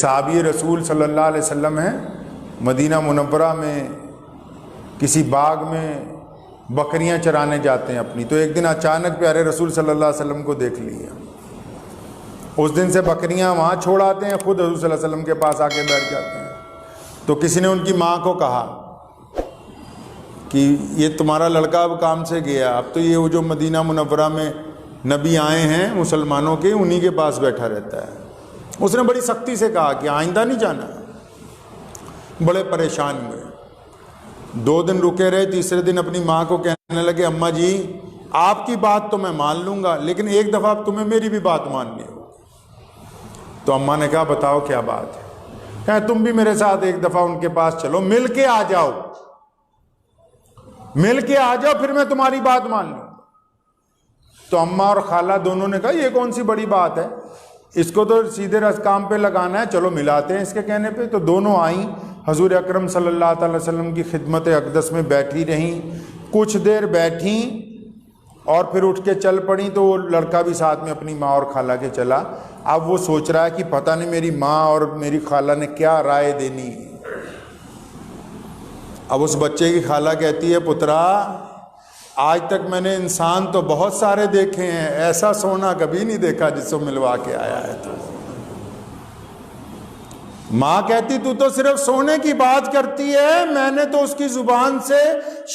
صحابی رسول صلی اللہ علیہ وسلم ہیں، مدینہ منورہ میں کسی باغ میں بکریاں چرانے جاتے ہیں اپنی، تو ایک دن اچانک پیارے رسول صلی اللہ علیہ وسلم کو دیکھ لیا۔ اس دن سے بکریاں وہاں چھوڑ آتے ہیں، خود حضور صلی اللہ علیہ وسلم کے پاس آ کے بیٹھ جاتے ہیں۔ تو کسی نے ان کی ماں کو کہا کہ یہ تمہارا لڑکا اب کام سے گیا، اب تو یہ جو مدینہ منورہ میں نبی آئے ہیں مسلمانوں کے، انہی کے پاس بیٹھا رہتا ہے۔ اس نے بڑی سختی سے کہا کہ آئندہ نہیں جانا۔ بڑے پریشان ہوئے، 2 دن رکے رہے، تیسرے دن اپنی ماں کو کہنے لگے اماں جی آپ کی بات تو میں مان لوں گا، لیکن ایک دفعہ تمہیں میری بھی بات ماننی ہوگی۔ تو اماں نے کہا بتاؤ کیا بات ہے؟ کہا تم بھی میرے ساتھ ایک دفعہ ان کے پاس چلو، مل کے آ جاؤ، مل کے آ جاؤ، پھر میں تمہاری بات مان لوں۔ تو اماں اور خالہ دونوں نے کہا یہ کون سی بڑی بات ہے، اس کو تو سیدھے کام پہ لگانا ہے، چلو ملاتے ہیں اس کے کہنے پہ۔ تو دونوں آئیں، حضور اکرم صلی اللہ تعالی وسلم کی خدمت اقدس میں بیٹھی رہیں، کچھ دیر بیٹھیں اور پھر اٹھ کے چل پڑیں۔ تو وہ لڑکا بھی ساتھ میں اپنی ماں اور خالہ کے چلا۔ اب وہ سوچ رہا ہے کہ پتہ نہیں میری ماں اور میری خالہ نے کیا رائے دینی ہے۔ اب اس بچے کی خالہ کہتی ہے پترا آج تک میں نے انسان تو بہت سارے دیکھے ہیں، ایسا سونا کبھی نہیں دیکھا جس سے ملوا کے آیا ہے تو۔ ماں کہتی تو صرف سونے کی بات کرتی ہے، میں نے تو اس کی زبان سے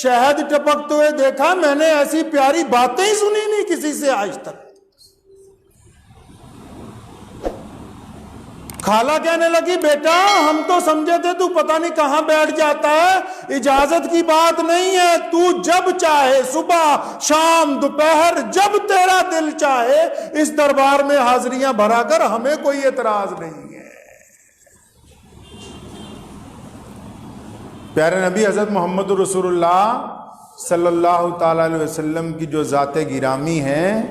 شہد ٹپکتے ہوئے دیکھا، میں نے ایسی پیاری باتیں ہی سنی نہیں کسی سے آج تک۔ خالہ کہنے لگی بیٹا ہم تو سمجھے تھے تو پتہ نہیں کہاں بیٹھ جاتا ہے، اجازت کی بات نہیں ہے، تو جب چاہے صبح شام دوپہر جب تیرا دل چاہے اس دربار میں حاضریاں بھرا کر، ہمیں کوئی اعتراض نہیں ہے۔ پیارے نبی حضرت محمد رسول اللہ صلی اللہ تعالی علیہ وسلم کی جو ذات گرامی ہے،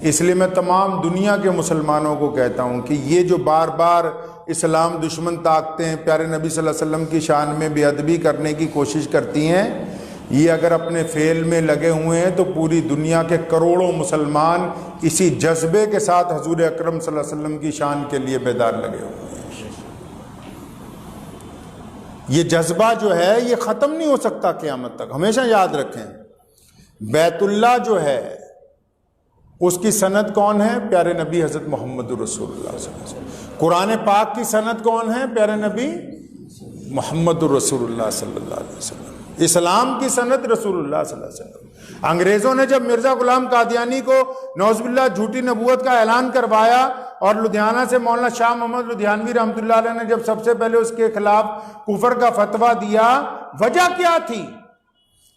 اس لیے میں تمام دنیا کے مسلمانوں کو کہتا ہوں کہ یہ جو بار بار اسلام دشمن طاقتیں پیارے نبی صلی اللہ علیہ وسلم کی شان میں بے ادبی کرنے کی کوشش کرتی ہیں، یہ اگر اپنے فعل میں لگے ہوئے ہیں تو پوری دنیا کے کروڑوں مسلمان اسی جذبے کے ساتھ حضور اکرم صلی اللہ علیہ وسلم کی شان کے لیے بیدار لگے ہوئے ہیں۔ یہ جذبہ جو ہے یہ ختم نہیں ہو سکتا قیامت تک، ہمیشہ یاد رکھیں۔ بیت اللہ جو ہے اس کی سند کون ہے؟ پیارے نبی حضرت محمد رسول اللہ صلی اللہ علیہ وسلم۔ قرآن پاک کی سند کون ہے؟ پیارے نبی محمد رسول اللہ صلی اللہ علیہ وسلم۔ اسلام کی سند رسول اللہ صلی اللہ علیہ وسلم۔ انگریزوں نے جب مرزا غلام قادیانی کو نعوذ باللہ جھوٹی نبوت کا اعلان کروایا اور لدھیانہ سے مولانا شاہ محمد لدھیانوی رحمۃ اللہ علیہ نے جب سب سے پہلے اس کے خلاف کفر کا فتویٰ دیا، وجہ کیا تھی؟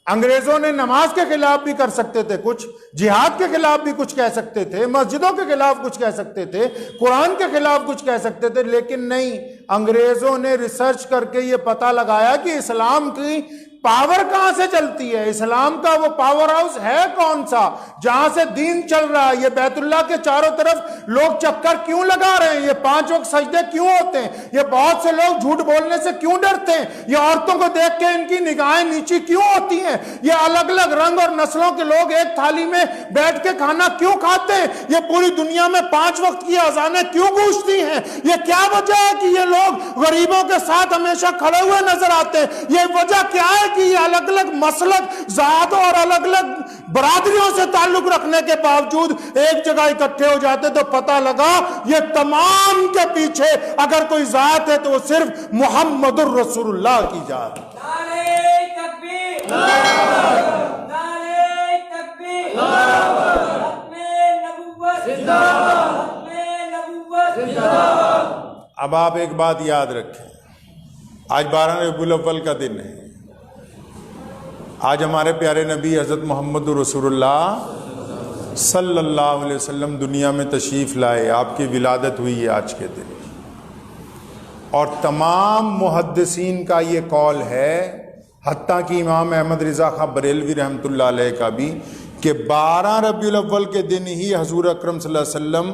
انگریزوں نے نماز کے خلاف بھی کر سکتے تھے کچھ، جہاد کے خلاف بھی کچھ کہہ سکتے تھے، مسجدوں کے خلاف کچھ کہہ سکتے تھے، قرآن کے خلاف کچھ کہہ سکتے تھے، لیکن نہیں، انگریزوں نے ریسرچ کر کے یہ پتہ لگایا کہ اسلام کی پاور کہاں سے چلتی ہے، اسلام کا وہ پاور ہاؤس ہے کون سا جہاں سے دین چل رہا ہے۔ یہ بیت اللہ کے چاروں طرف لوگ چکر کیوں لگا رہے ہیں، یہ 5 وقت سجدے کیوں ہوتے ہیں، یہ بہت سے لوگ جھوٹ بولنے سے کیوں ڈرتے ہیں، یہ عورتوں کو دیکھ کے ان کی نگاہیں نیچی کیوں ہوتی ہیں، یہ الگ الگ رنگ اور نسلوں کے لوگ ایک تھالی میں بیٹھ کے کھانا کیوں کھاتے ہیں، یہ پوری دنیا میں 5 وقت کی اذانیں کیوں گونجتی ہیں، یہ کیا وجہ ہے کہ یہ لوگ غریبوں کے ساتھ ہمیشہ کھڑے ہوئے نظر آتے ہیں، یہ وجہ کیا ہے کہ یہ الگ الگ مسلک ذات اور الگ الگ برادریوں سے تعلق رکھنے کے باوجود ایک جگہ اکٹھے ہو جاتے۔ تو پتہ لگا یہ تمام کے پیچھے اگر کوئی ذات ہے تو وہ صرف محمد الرسول اللہ کی ذات ہے۔ نعرہ تکبیر، نعرہ تکبیر، ختم نبوت زندہ باد، ختم نبوت زندہ باد۔ اب آپ ایک بات یاد رکھیں، آج 12 ربیع الاول کا دن ہے، آج ہمارے پیارے نبی حضرت محمد رسول اللہ صلی اللہ علیہ وسلم دنیا میں تشریف لائے، آپ کی ولادت ہوئی ہے آج کے دن، اور تمام محدثین کا یہ قول ہے، حتیٰ کہ امام احمد رضا خاں بریلوی رحمۃ اللہ علیہ کا بھی، کہ 12 ربیع الاول کے دن ہی حضور اکرم صلی اللہ علیہ وسلم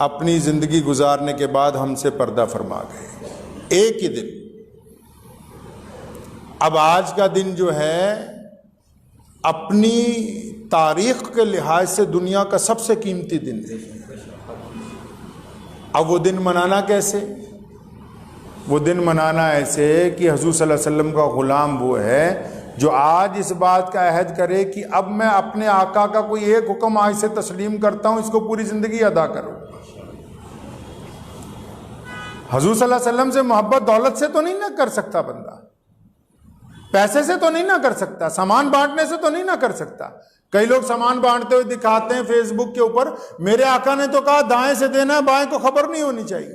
اپنی زندگی گزارنے کے بعد ہم سے پردہ فرما گئے، ایک ہی دن۔ اب آج کا دن جو ہے اپنی تاریخ کے لحاظ سے دنیا کا سب سے قیمتی دن ہے۔ اب وہ دن منانا کیسے؟ وہ دن منانا ایسے کہ حضور صلی اللہ علیہ وسلم کا غلام وہ ہے جو آج اس بات کا عہد کرے کہ اب میں اپنے آقا کا کوئی ایک حکم آج سے تسلیم کرتا ہوں، اس کو پوری زندگی ادا کروں۔ حضور صلی اللہ علیہ وسلم سے محبت دولت سے تو نہیں نہ کر سکتا بندہ، پیسے سے تو نہیں نہ کر سکتا، سامان بانٹنے سے تو نہیں نہ کر سکتا۔ کئی لوگ سامان بانٹتے ہوئے دکھاتے ہیں فیس بک کے اوپر، میرے آقا نے تو کہا دائیں سے دینا ہے، بائیں کو خبر نہیں ہونی چاہیے۔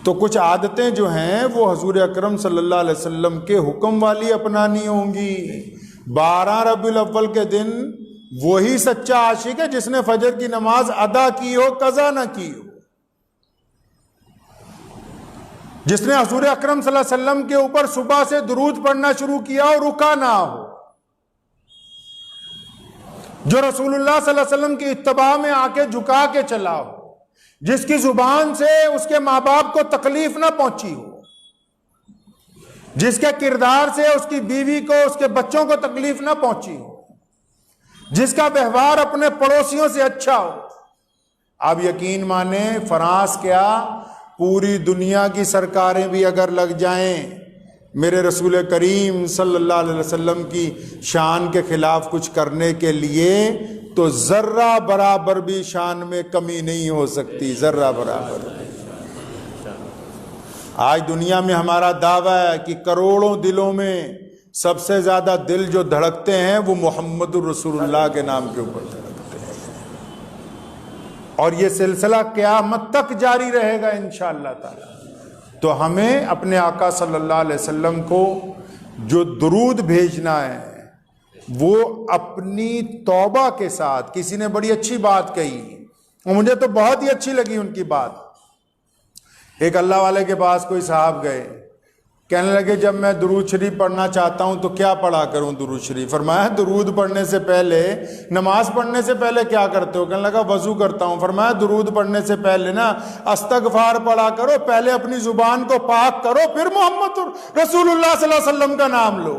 تو کچھ عادتیں جو ہیں وہ حضور اکرم صلی اللہ علیہ وسلم کے حکم والی اپنانی ہوں گی۔ 12 ربیع الاول کے دن وہی سچا عاشق ہے جس نے فجر کی نماز ادا کی ہو، قضا نہ کی ہو، جس نے حضور اکرم صلی اللہ علیہ وسلم کے اوپر صبح سے درود پڑھنا شروع کیا اور رکا نہ ہو، جو رسول اللہ صلی اللہ علیہ وسلم کی اتباع میں آ کے جھکا کے چلا ہو، جس کی زبان سے اس کے ماں باپ کو تکلیف نہ پہنچی ہو، جس کے کردار سے اس کی بیوی کو، اس کے بچوں کو تکلیف نہ پہنچی ہو، جس کا ویوہار اپنے پڑوسیوں سے اچھا ہو۔ آپ یقین مانیں، فرانس کیا پوری دنیا کی سرکاریں بھی اگر لگ جائیں میرے رسول کریم صلی اللہ علیہ وسلم کی شان کے خلاف کچھ کرنے کے لیے، تو ذرہ برابر بھی شان میں کمی نہیں ہو سکتی، ذرہ برابر۔ آج دنیا میں ہمارا دعویٰ ہے کہ کروڑوں دلوں میں سب سے زیادہ دل جو دھڑکتے ہیں وہ محمد الرسول اللہ کے نام کے اوپر دھڑکتے ہیں، اور یہ سلسلہ قیامت تک جاری رہے گا انشاءاللہ تعالی۔ تو ہمیں اپنے آقا صلی اللہ علیہ وسلم کو جو درود بھیجنا ہے وہ اپنی توبہ کے ساتھ۔ کسی نے بڑی اچھی بات کہی اور مجھے تو بہت ہی اچھی لگی ان کی بات۔ ایک اللہ والے کے پاس کوئی صاحب گئے، کہنے لگے جب میں درود شریف پڑھنا چاہتا ہوں تو کیا پڑھا کروں درود شریف؟ فرمایا درود پڑھنے سے پہلے، نماز پڑھنے سے پہلے کیا کرتے ہو؟ کہنے لگا وضو کرتا ہوں۔ فرمایا درود پڑھنے سے پہلے نا استغفار پڑھا کرو، پہلے اپنی زبان کو پاک کرو، پھر محمد رسول اللہ صلی اللہ علیہ وسلم کا نام لو۔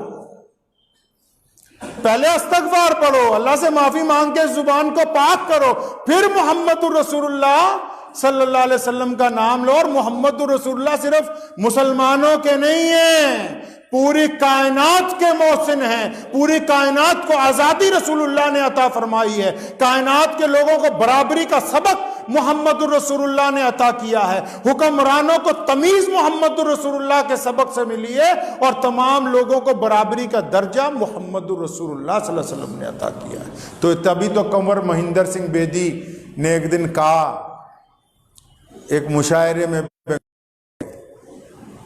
پہلے استغفار پڑھو، اللہ سے معافی مانگ کے زبان کو پاک کرو، پھر محمد رسول اللہ صلی اللہ علیہ وسلم کا نام لو۔ اور محمد رسول اللہ صرف مسلمانوں کے نہیں ہیں، پوری کائنات کے محسن ہیں، پوری کائنات کو آزادی رسول اللہ نے عطا فرمائی ہے، کائنات کے لوگوں کو برابری کا سبق محمد رسول اللہ نے عطا کیا ہے، حکمرانوں کو تمیز محمد رسول اللہ کے سبق سے ملی ہے، اور تمام لوگوں کو برابری کا درجہ محمد رسول اللہ صلی اللہ علیہ وسلم نے عطا کیا ہے۔ تو تبھی تو کنور مہندر سنگھ بیدی نے ایک دن کہا، ایک مشاعرے میں،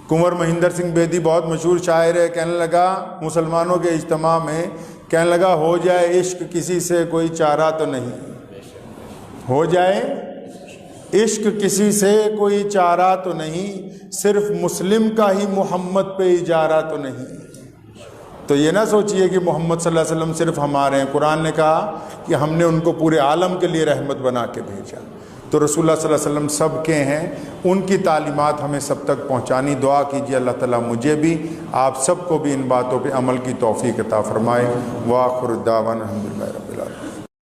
کنور مہندر سنگھ بیدی بہت مشہور شاعر ہے، کہنے لگا مسلمانوں کے اجتماع میں، کہنے لگا ہو جائے عشق کسی سے کوئی چارہ تو نہیں، ہو جائے عشق کسی سے کوئی چارہ تو نہیں، صرف مسلم کا ہی محمد پہ اجارہ تو نہیں۔ تو یہ نہ سوچئے کہ محمد صلی اللہ علیہ وسلم صرف ہمارے ہیں، قرآن نے کہا کہ ہم نے ان کو پورے عالم کے لیے رحمت بنا کے بھیجا۔ تو رسول اللہ صلی اللہ علیہ وسلم سب کے ہیں، ان کی تعلیمات ہمیں سب تک پہنچانی۔ دعا کیجیے اللہ تعالیٰ مجھے بھی، آپ سب کو بھی ان باتوں پہ عمل کی توفیق عطا فرمائے۔ وآخر الدعوانا الحمدللہ۔